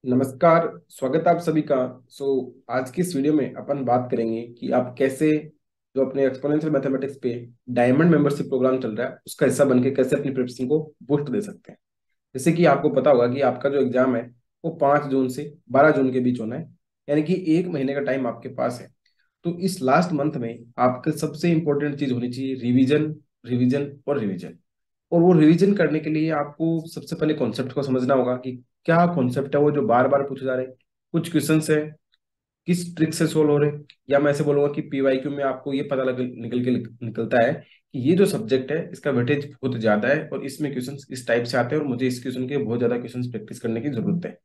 नमस्कार। स्वागत है आप सभी का। आज की इस वीडियो में अपन बात करेंगे कि आप कैसे जो अपने एक्सपोनेंशियल मैथमेटिक्स पे डायमंड मेंबरशिप प्रोग्राम चल रहा है उसका हिस्सा बनके कैसे अपनी प्रिपरेशन को बूस्ट दे सकते हैं। जैसे कि आपको पता होगा कि आपका जो एग्जाम है वो 5 जून से 12 जून के बीच होना है, यानी कि 1 महीने का टाइम आपके पास है। तो इस लास्ट मंथ में आपके सबसे इंपॉर्टेंट चीज होनी चाहिए रिवीजन, रिवीजन और रिवीजन। और वो रिवीजन करने के लिए आपको सबसे पहले कॉन्सेप्ट को समझना होगा कि क्या कॉन्सेप्ट है वो जो बार बार पूछे जा रहे हैं। कुछ क्वेश्चंस है किस ट्रिक से सोल्व हो रहे हैं, या मैं ऐसे बोलूंगा कि पीवाईक्यू में आपको ये पता निकल के निकलता है कि ये जो सब्जेक्ट है इसका वेटेज बहुत ज्यादा है और इसमें क्वेश्चंस इस टाइप से आते हैं और मुझे इस क्वेश्चन के बहुत ज्यादा क्वेश्चंस प्रैक्टिस करने की जरूरत है।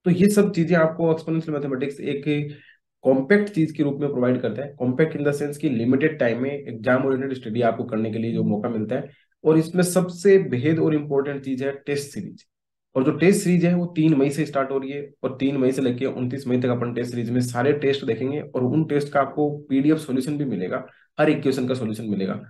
तो ये सब चीजें आपको एक्सपोनेंशियल मैथमेटिक्स एक कॉम्पैक्ट चीज के रूप में प्रोवाइड करता है। कॉम्पैक्ट इन द सेंस कि लिमिटेड टाइम में एग्जाम ओरिएंटेड स्टडी आपको करने के लिए जो मौका मिलता है। और इसमें सबसे बेहद और इम्पोर्टेंट चीज है टेस्ट सीरीज। और जो टेस्ट सीरीज है वो 3 मई से स्टार्ट हो रही है और 3 मई से लेकर 29 मई तक अपन टेस्ट सीरीज में सारे टेस्ट देखेंगे और उन टेस्ट का आपको पीडीएफ सॉल्यूशन भी मिलेगा। हर एक क्वेश्चन का सॉल्यूशन मिलेगा।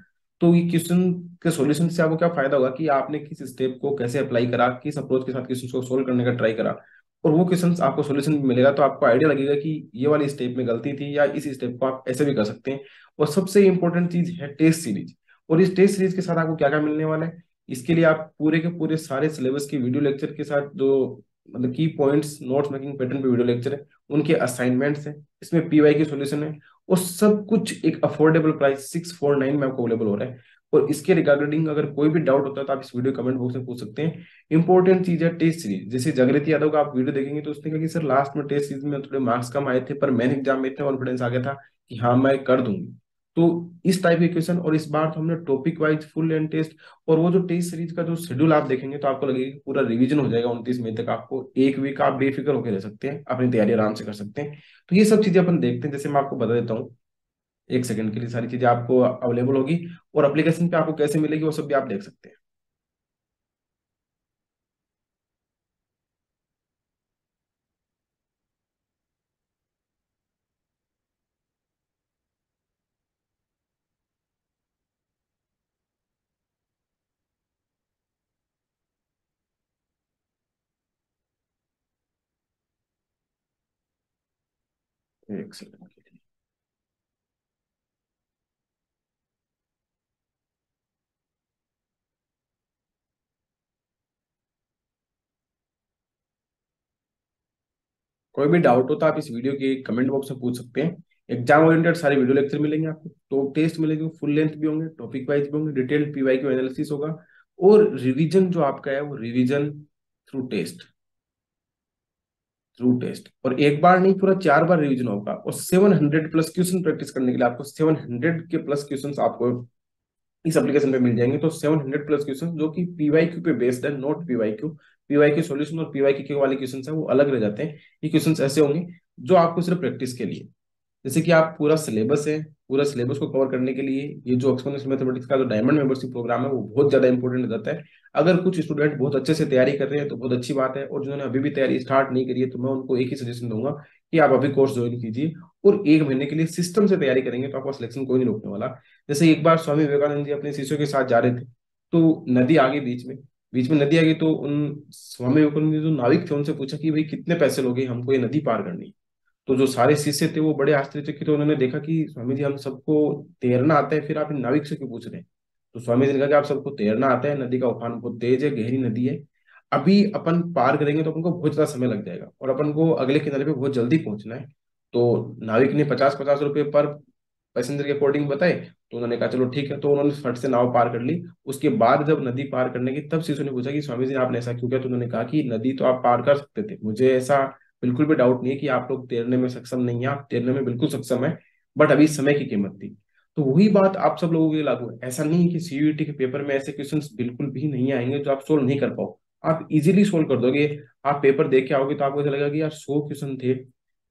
तो ये क्वेश्चन के सॉल्यूशन से आपको क्या फायदा होगा कि आपने किस स्टेप को कैसे अप्लाई करा, किस अप्रोच के साथ क्वेश्चन को सोल्व करने का ट्राई करा, और वो क्वेश्चंस आपको सॉल्यूशन भी मिलेगा। तो आपको आइडिया लगेगा कि ये वाली स्टेप में गलती थी या इस स्टेप को आप ऐसे भी कर सकते हैं। और सबसे इंपॉर्टेंट चीज है टेस्ट सीरीज। और इस टेस्ट सीरीज के साथ आपको क्या क्या मिलने वाला है, इसके लिए आप पूरे के पूरे सारे सिलेबस के वीडियो लेक्चर के साथ जो मतलब की पॉइंट्स नोट्स मेकिंग पैटर्न पे वीडियो लेक्चर है, उनके असाइनमेंट्स हैं, इसमें पीवाई की सॉल्यूशन है, और सब कुछ एक अफोर्डेबल प्राइस 649 में आपको अवेलेबल हो रहा है। और इसके रिगार्डिंग अगर कोई भी डाउट होता है तो आप इस वीडियो कमेंट बॉक्स में पूछ सकते हैं। इंपॉर्टेंट चीज है टेस्ट सीरीज। जैसे जगृति यादव का आप वीडियो देखेंगे तो उसने कहा कि सर लास्ट में टेस्ट सीरीज में थोड़े मार्क्स कम आए थे पर मेन एग्जाम में इतना कॉन्फिडेंस आ गया था कि हाँ मैं कर दूंगी। तो इस टाइप के क्वेश्चन, और इस बार तो हमने topic wise full and test, और वो जो टेस्ट सीरीज का जो शेड्यूल आप देखेंगे तो आपको लगेगा कि पूरा रिवीजन हो जाएगा 29 मई तक। आपको एक वीक आप बेफिक्र होकर रह सकते हैं, अपनी तैयारी आराम से कर सकते हैं। तो ये सब चीजें अपन देखते हैं। जैसे मैं आपको बता देता हूँ, 1 सेकंड के लिए सारी चीजें आपको अवेलेबल होगी और एप्लीकेशन पे आपको कैसे मिलेगी वो सब भी आप देख सकते हैं। एक सेकंड के लिए। कोई भी डाउट हो तो आप इस वीडियो के कमेंट बॉक्स में पूछ सकते हैं। एग्जाम ओरिएंटेड सारे वीडियो लेक्चर मिलेंगे आपको, तो टेस्ट मिलेंगे, फुल लेंथ भी होंगे, टॉपिक वाइज भी होंगे, डिटेल्ड पीवाई क्यू एनालिसिस होगा। और रिवीजन जो आपका है वो revision through test, through test, और एक बार नहीं पूरा 4 बार रिवीजन होगा। और 700 प्लस क्वेश्चन प्रैक्टिस करने के लिए आपको 700 के प्लस क्वेश्चन आपको इस एप्लीकेशन पे मिल जाएंगे। तो 700 प्लस क्वेश्चन जो कि पीवाईक्यू पे बेस्ड है, नॉट पीवाईक्यू। पीवाईक्यू सॉल्यूशन और पीवाईक्यू के वाले क्वेश्चन है वो अलग रह जाते हैं। ये क्वेश्चन ऐसे होंगे जो आपको सिर्फ प्रैक्टिस के लिए, जैसे कि आप पूरा सिलेबस है, पूरा सिलेबस को कवर करने के लिए ये जो एक्सपोनेंशियल मैथमेटिक्स का जो डायमंड मेंबरशिप प्रोग्राम है वो बहुत ज्यादा इंपॉर्टेंट हो जाता है। अगर कुछ स्टूडेंट बहुत अच्छे से तैयारी कर रहे हैं तो बहुत अच्छी बात है, और जिन्होंने अभी भी तैयारी स्टार्ट नहीं करी है तो मैं उनको एक ही सजेशन दूंगा कि आप अभी कोर्स ज्वाइन कीजिए और 1 महीने के लिए सिस्टम से तैयारी करेंगे तो आपका सिलेक्शन कोई नहीं रोकने वाला। जैसे एक बार स्वामी विवेकानंद जी अपने शिष्यों के साथ जा रहे थे, तो नदी आ गई बीच में नदी आ गई, तो उन स्वामी विवेकानंद जी जो नाविक थे उनसे पूछा कि भाई कितने पैसे लोगे, हमको ये नदी पार करनी है। तो जो सारे शिष्य थे वो बड़े आश्चर्यचकित, तो उन्होंने देखा कि स्वामी जी हम सबको तैरना आता है, फिर आप इन नाविक से क्यों पूछ रहे हैं। तो स्वामी जी ने कहा कि आप सबको तैरना आता है, नदी का उफान बहुत तेज है, गहरी नदी है, अभी अपन पार करेंगे तो अपन को बहुत ज्यादा समय लग जाएगा और अपन को अगले किनारे पे बहुत जल्दी पहुंचना है। तो नाविक ने 50-50 रुपए पर पैसेंजर के अकॉर्डिंग बताए। तो उन्होंने कहा चलो ठीक है, तो उन्होंने फट से नाव पार कर ली। उसके बाद जब नदी पार करने की तब शिशु ने पूछा कि स्वामी जी आपने ऐसा क्यों किया। तो उन्होंने कहा कि नदी तो आप पार कर सकते थे, मुझे ऐसा बिल्कुल भी डाउट नहीं है कि आप लोग तैरने में सक्षम नहीं है, आप तैरने में बिल्कुल सक्षम है, बट अभी समय की कीमत थी। तो वही बात आप सब लोगों के लिए लागू है। ऐसा नहीं है कि सीयूईटी के पेपर में ऐसे क्वेश्चंस बिल्कुल भी नहीं आएंगे जो आप सोल्व नहीं कर पाओ, आप इजीली सोल्व कर दोगे। आप पेपर देख के आओगे तो आपको ऐसा लगेगा कि यार 100 क्वेश्चन थे,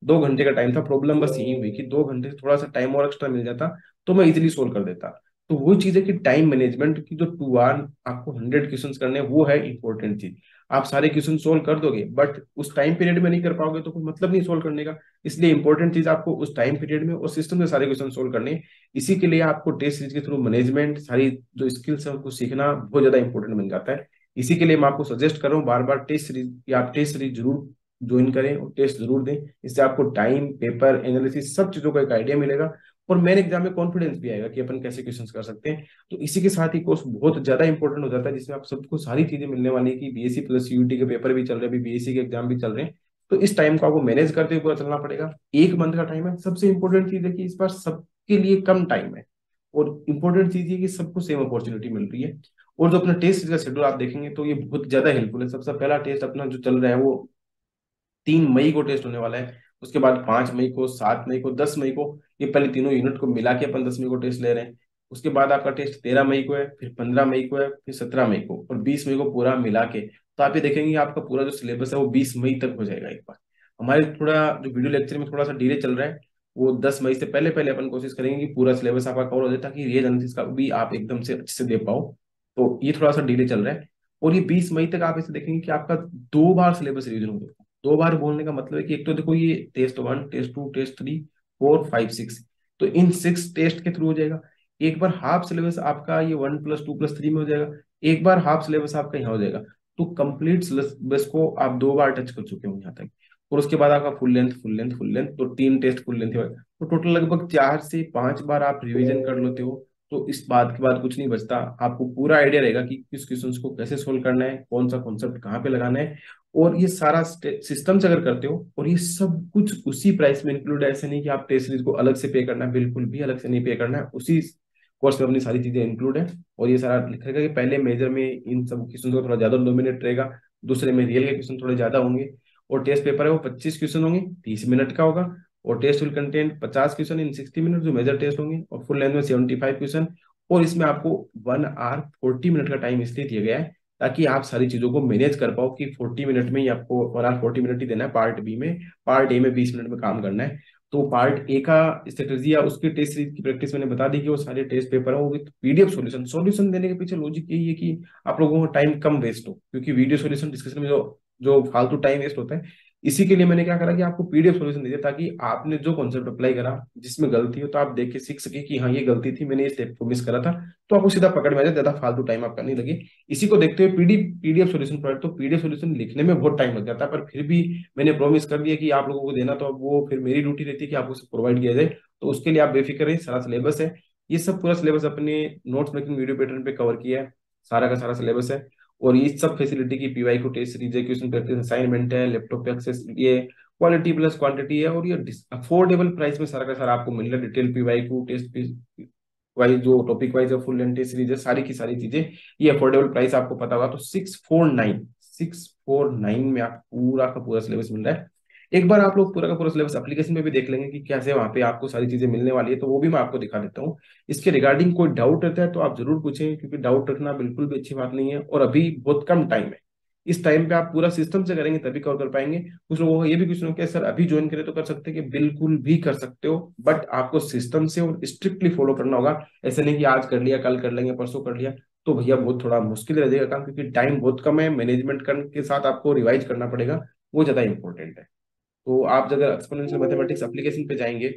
2 घंटे का टाइम था, प्रॉब्लम बस यही हुई कि 2 घंटे से थोड़ा सा टाइम और एक्स्ट्रा मिल जाता तो मैं इजीली सोल्व कर देता। तो वो चीज है कि टाइम मैनेजमेंट की जो 2 आवर आपको 100 क्वेश्चन करने हैं, वो है इंपॉर्टेंट चीज। आप सारे क्वेश्चन सोल्व कर दोगे बट उस टाइम पीरियड में नहीं कर पाओगे तो कोई मतलब नहीं सोल्व करने का। इसलिए इंपॉर्टेंट चीज आपको उस टाइम पीरियड में और सिस्टम से सारे क्वेश्चन सोल्व करने हैं। इसी के लिए आपको टेस्ट सीरीज के थ्रू मैनेजमेंट सारी जो स्किल्स है उनको सीखना बहुत ज्यादा इंपॉर्टेंट बन जाता है। इसी के लिए मैं आपको सजेस्ट कर रहा हूँ बार बार टेस्ट सीरीज या आप टेस्ट सीरीज जरूर ज्वाइन करें और टेस्ट जरूर दें। इससे आपको टाइम, पेपर, एनालिसिस सब चीजों का एक आइडिया मिलेगा और मेन एग्जाम में कॉन्फिडेंस भी आएगा कि अपन कैसे क्वेश्चंस कर सकते हैं। तो इसी के साथ ही कोर्स बहुत ज्यादा इंपॉर्टेंट हो जाता है, जिसमें आप सबको सारी चीजें मिलने वाली है कि बीएससी प्लस यूटी के पेपर भी चल रहे हैं, अभी बीएससी के एग्जाम भी चल रहे हैं। तो इस टाइम को आपको मैनेज करते हुए पूरा चलना पड़ेगा। एक मंथ का टाइम है। सबसे इंपॉर्टेंट चीज है कि इस बार सबके लिए कम टाइम है और इम्पोर्टेंट चीज ये कि सबको सेम अपॉर्चुनिटी मिल रही है। और जो अपना टेस्ट का शेड्यूल आप देखेंगे तो ये बहुत ज्यादा हेल्पफुल है। सबसे पहला टेस्ट अपना जो चल रहा है वो 3 मई को टेस्ट होने वाला है। उसके बाद 5 मई को, 7 मई को, 10 मई को, ये पहले तीनों यूनिट को मिला के अपन 10 मई को टेस्ट ले रहे हैं। उसके बाद आपका टेस्ट 13 मई को है, फिर 15 मई को है, फिर 17 मई को और 20 मई को पूरा मिला के। तो आप ये देखेंगे आपका पूरा जो सिलेबस है वो 20 मई तक हो जाएगा एक बार। हमारे थोड़ा जो वीडियो लेक्चर में थोड़ा सा डिले चल रहा है, वो 10 मई से पहले पहले अपन कोशिश करेंगे कि पूरा सिलेबस आपका कवर हो जाए, ताकि रीजन एनालिसिस का भी आप एकदम से अच्छे से दे पाओ। तो ये थोड़ा सा डिले चल रहा है। और ये 20 मई तक आप इसे देखेंगे कि आपका 2 बार सिलेबस रिवीजन हो जाएगा। 2 बार बोलने का मतलब है कि एक तो देखो ये टेस्ट 1, टेस्ट 2, टेस्ट 3, 4, 5, 6, तो इन 6 टेस्ट के थ्रू हो जाएगा। एक बार हाफ सिलेबस आपका ये 1+2+3 में हो जाएगा। एक बार हाफ सिलेबस आपका यहाँ हो जाएगा। तो कंप्लीट सिलेबस को आप 2 बार टच कर चुके हो यहाँ तक। और उसके बाद आपका full length, full length, full length, तो 3 टेस्ट फुल लेंथ है। तो टोटल लगभग 4 से 5 बार आप रिवीजन कर लेते हो। तो इस बात के बाद कुछ नहीं बचता, आपको पूरा आइडिया रहेगा कि किस क्वेश्चन को कैसे सोल्व करना है, कौन सा कॉन्सेप्ट कहाँ पे लगाना है। और ये सारा सिस्टम से अगर करते हो और ये सब कुछ उसी प्राइस में इंक्लूड है। ऐसे नहीं कि आप टेस्ट सीरीज को अलग से पे करना है, बिल्कुल भी अलग से नहीं पे करना है, उसी कोर्स में अपनी सारी चीजें इंक्लूड है। और ये सारा लिखा रहेगा कि पहले मेजर में इन सब क्वेश्चन को थोड़ा ज्यादा डोमिनेट रहेगा, दूसरे में रियल के क्वेश्चन थोड़े ज्यादा होंगे। और टेस्ट पेपर है वो 25 क्वेश्चन होंगे, 30 मिनट का होगा। और test will content 50 question in 60 minute जो मेजर टेस्ट होंगे, और फुल लेंथ में 75 क्वेश्चन। और इसमें आपको 1 आवर 40 मिनट का टाइम इसलिए दिया गया है ताकि आप सारी चीजों को मैनेज कर पाओ कि 40 मिनट में ही आपको 1 आवर 40 मिनट ही देना है। पार्ट बी में, पार्ट ए में 20 मिनट में काम करना है। तो पार्ट ए का स्ट्रेटेजी या उसके टेस्ट सीरीज की प्रैक्टिस मैंने बता दी कि वो सारे टेस्ट पेपर है वो विद पीडीएफ सॉल्यूशन। सॉल्यूशन देने के पीछे लॉजिक यही है कि आप लोगों को टाइम कम वेस्ट हो, क्योंकि वीडियो सॉल्यूशन डिस्कशन में जो जो फालतू टाइम वेस्ट होता है। इसी के लिए मैंने क्या करा कि आपको पीडीएफ सॉल्यूशन दे दिया, ताकि आपने जो कॉन्सेप्ट अप्लाई करा जिसमें गलती हो तो आप देख के सीख सके कि हाँ ये गलती थी, मैंने इस स्टेप को मिस करा था। तो आपको सीधा पकड़ में आ जाए, ज्यादा फालतू टाइम आपका नहीं लगे। इसी को देखते हुए पीडीएफ सॉल्यूशन प्रोवाइड, तो पीडीएफ सॉल्यूशन लिखने में बहुत टाइम लग जाता है, पर फिर भी मैंने प्रॉमिस कर दिया कि आप लोगों को देना, तो अब वो फिर मेरी ड्यूटी रहती है कि आपको प्रोवाइड किया जाए। तो उसके लिए आप बेफिक्र रहिए, सारा सिलेबस है। ये सब पूरा सिलेबस अपने नोट्स मेकिंग वीडियो पैटर्न पे कवर किया है, सारा का सारा सिलेबस है। और ये सब फैसिलिटी की पीवाई को टेस्ट सीरीज है, क्वेश्चन प्रैक्टिस असाइनमेंट है, लैपटॉप पे एक्सेस, ये क्वालिटी प्लस क्वांटिटी है। और ये अफोर्डेबल प्राइस में सारा का सारा आपको मिल रहा है। डिटेल पीवाई को टेस्ट वाइज जो टॉपिक वाइज है, फुल लेंथ टेस्ट सीरीज है, सारी की सारी चीजें। ये अफोर्डेबल प्राइस आपको पता होगा, तो 649 में आप पूरा का पूरा सिलेबस मिल रहा है। एक बार आप लोग पूरा का पूरा सिलेबस एप्लीकेशन में भी देख लेंगे कि कैसे वहां पे आपको सारी चीजें मिलने वाली है, तो वो भी मैं आपको दिखा देता हूँ। इसके रिगार्डिंग कोई डाउट रहता है तो आप जरूर पूछें, क्योंकि डाउट रखना बिल्कुल भी अच्छी बात नहीं है और अभी बहुत कम टाइम है। इस टाइम पे आप पूरा सिस्टम से करेंगे तभी कवर कर पाएंगे। कुछ लोगों को ये भी क्वेश्चन है सर अभी ज्वाइन करें तो कर सकते हैं, कि बिल्कुल भी कर सकते हो, बट आपको सिस्टम से और स्ट्रिक्टली फॉलो करना होगा। ऐसे नहीं कि आज कर लिया, कल कर लेंगे, परसों कर लिया, तो भैया बहुत थोड़ा मुश्किल रह जाएगा काम, क्योंकि टाइम बहुत कम है। मैनेजमेंट के साथ आपको रिवाइज करना पड़ेगा, वो ज्यादा इंपॉर्टेंट है। तो आप अगर एक्सपोनेंशियल मैथमेटिक्स एप्लीकेशन पे जाएंगे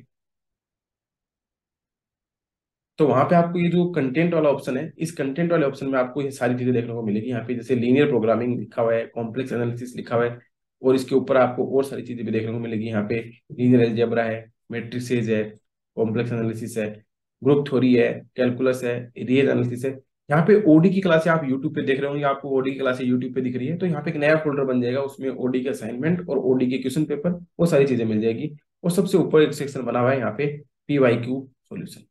तो वहां पे आपको ये जो कंटेंट वाला ऑप्शन है, इस कंटेंट वाले ऑप्शन में आपको ये सारी चीजें देखने को मिलेगी। यहाँ पे जैसे लीनियर प्रोग्रामिंग लिखा हुआ है, कॉम्प्लेक्स एनालिसिस लिखा हुआ है, और इसके ऊपर आपको और सारी चीजें भी देखने को मिलेगी। यहाँ पे लीनियर अलजेब्रा है, मैट्रिसेस है, कॉम्प्लेक्स एनालिसिस है, ग्रुप थ्योरी है, कैलकुलस है, रियल एनालिसिस है। यहाँ पे ओडी की क्लासें आप यूट्यूब पे देख रहे होंगे, आपको ओडी की क्लासें यूट्यूब पे दिख रही है, तो यहाँ पे एक नया फोल्डर बन जाएगा, उसमें ओडी के असाइनमेंट और ओडी के क्वेश्चन पेपर, वो सारी चीजें मिल जाएगी। और सबसे ऊपर एक सेक्शन बना हुआ है यहाँ पे पीवाईक्यू सॉल्यूशन,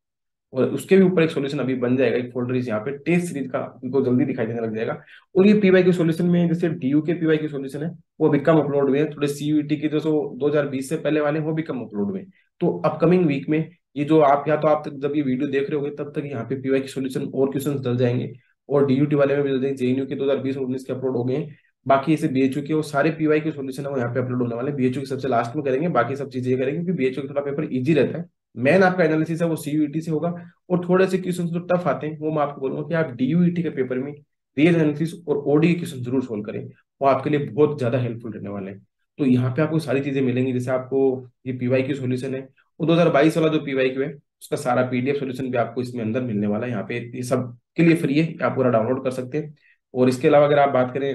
और उसके भी ऊपर एक सॉल्यूशन अभी बन जाएगा, एक फोल्डर इस यहाँ पे टेस्ट सीरीज का, उनको जल्दी दिखाई देने लग जाएगा। और ये पीवाई के सॉल्यूशन में जैसे डीयू के पीवाई के सॉल्यूशन है वो अभी कम अपलोड हुए हैं, थोड़े सीयूईटी के जो 2020 से पहले वाले हैं वो भी कम अपलोड हुए हैं। तो अपकमिंग वीक में ये जो आप, या तो आप तक जब ये वीडियो देख रहे होगे तब तक यहाँ पे पीवाई के सॉल्यूशन और क्वेश्चन डल जाएंगे, और डीयूटी वाले में भी डल जाएंगे। जेएनयू के 2020 और 2019 के अपलोड हो गए हैं। बाकी ऐसे बीएचयू के वो सारे पीवाई के सॉल्यूशन है वो यहाँ पे अपलोड होने वाले हैं। बीएचयू के सबसे लास्ट में करेंगे, बाकी सब चीजें ये करेंगे, क्योंकि बीएचयू का थोड़ा पेपर इजी रहता है। मेन आपका एनालिसिस है वो सीयूईटी से होगा, और थोड़े से क्वेश्चन जो टफ आते हैं वो मैं आपको बोलूंगा कि आप डीयूईटी के पेपर में रियल एनालिसिस और ओडी के क्वेश्चन जरूर सोल्व करें, वो आपके लिए बहुत ज्यादा हेल्पफुल रहने वाले हैं। तो यहाँ पे आपको सारी चीजें मिलेंगी, जैसे आपको ये पीवाई की सॉल्यूशन है, वो 2022 वाला जो पीवाई क्यू है उसका सारा पीडीएफ सॉल्यूशन भी आपको इसमें अंदर मिलने वाला है। यहाँ पे ये सब के लिए फ्री है, आप पूरा डाउनलोड कर सकते हैं। और इसके अलावा अगर आप बात करें,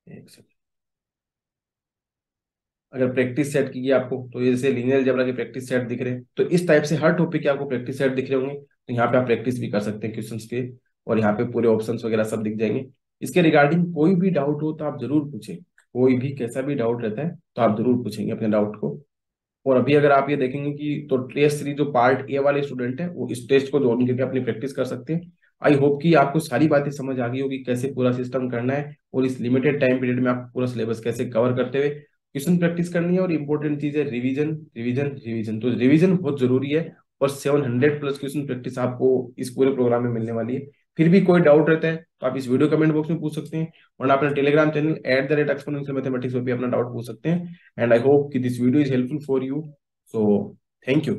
एक सेकंड, अगर प्रैक्टिस सेट की आपको, तो ये जैसे लीनियर अलजेब्रा के प्रैक्टिस सेट दिख रहे हैं, तो इस टाइप से हर टॉपिक के आपको प्रैक्टिस सेट दिख रहे होंगे, तो यहाँ पे आप प्रैक्टिस भी कर सकते हैं क्वेश्चंस के, और यहाँ पे पूरे ऑप्शंस वगैरह सब दिख जाएंगे। इसके रिगार्डिंग कोई भी डाउट हो तो आप जरूर पूछें, कोई भी कैसा भी डाउट रहता है तो आप जरूर पूछेंगे अपने डाउट को। और अभी अगर आप ये देखेंगे कि तो टेस्ट सीरीज जो पार्ट ए वाले स्टूडेंट हैं वो इस टेस्ट को ज्वाइन करके अपनी प्रैक्टिस कर सकते हैं। आई होप कि आपको सारी बातें समझ आ गई होगी कैसे पूरा सिस्टम करना है, और इस लिमिटेड टाइम पीरियड में आप पूरा सिलेबस कैसे कवर करते हुए क्वेश्चन प्रैक्टिस करनी है। और इंपॉर्टेंट चीज है रिवीजन, रिवीजन, रिवीजन, तो रिवीजन बहुत जरूरी है। और 700+ क्वेश्चन प्रैक्टिस आपको इस पूरे प्रोग्राम में मिलने वाली है। फिर भी कोई डाउट रहता है तो आप इस वीडियो कमेंट बॉक्स में पूछ सकते हैं, वरना अपना टेलीग्राम चैनल @exponential mathematics पे भी अपना डाउट पूछ सकते हैं। एंड आई होप कि this video is helpful for you. So thank you.